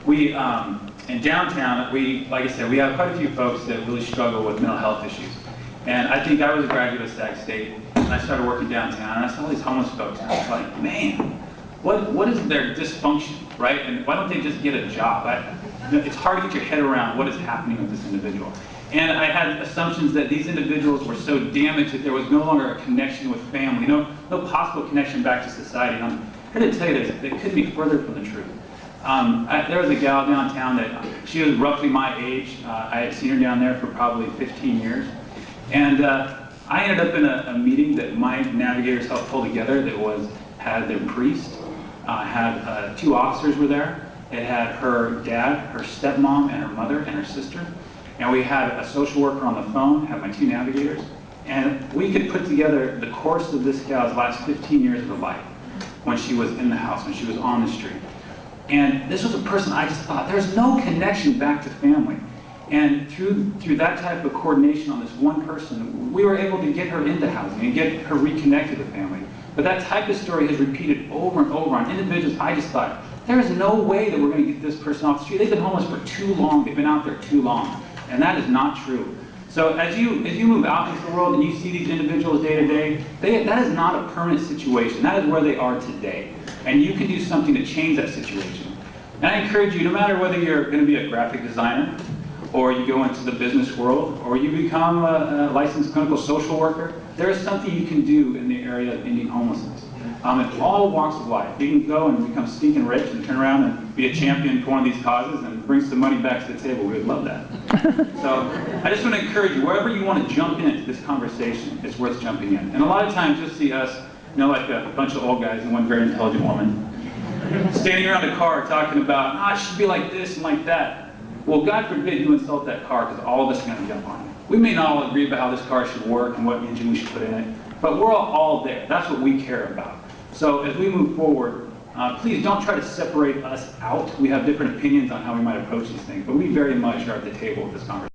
We, in downtown, like I said, we have quite a few folks that really struggle with mental health issues. And I think I was a graduate of Sac State, and I started working downtown, and I saw all these homeless folks, and I was like, man, what is their dysfunction, right? And why don't they just get a job? It's hard to get your head around what is happening with this individual. And I had assumptions that these individuals were so damaged that there was no longer a connection with family, no possible connection back to society. And I'm here to tell you this, that couldn't be further from the truth. There was a gal downtown that, she was roughly my age. I had seen her down there for probably 15 years. And I ended up in a meeting that my navigators helped pull together that had their priest, had 2 officers were there. It had her dad, her stepmom, and her mother, and her sister. And we had a social worker on the phone, had my 2 navigators. And we could put together the course of this gal's last 15 years of her life when she was in the house, when she was on the street. And this was a person I just thought, there's no connection back to family. And through that type of coordination on this one person, we were able to get her into housing and get her reconnected with family. But that type of story has repeated over and over on individuals. I just thought, there is no way that we're going to get this person off the street. They've been homeless for too long. They've been out there too long. And that is not true. So as you move out into the world and you see these individuals day to day, that is not a permanent situation. That is where they are today. And you can do something to change that situation. And I encourage you, no matter whether you're going to be a graphic designer, or you go into the business world, or you become a licensed clinical social worker, there is something you can do in the area of ending homelessness. In all walks of life. You can go and become stinking rich and turn around and be a champion for one of these causes and bring some money back to the table. We would love that. So I just want to encourage you, wherever you want to jump into this conversation, it's worth jumping in. And a lot of times you'll see us, like a bunch of old guys and one very intelligent woman, standing around a car talking about, it should be like this and like that. Well, God forbid you insult that car, because all of us are going to jump on it. We may not all agree about how this car should work and what engine we should put in it, but we're all there. That's what we care about. So as we move forward, please don't try to separate us out. We have different opinions on how we might approach these things, but we very much are at the table with this conversation.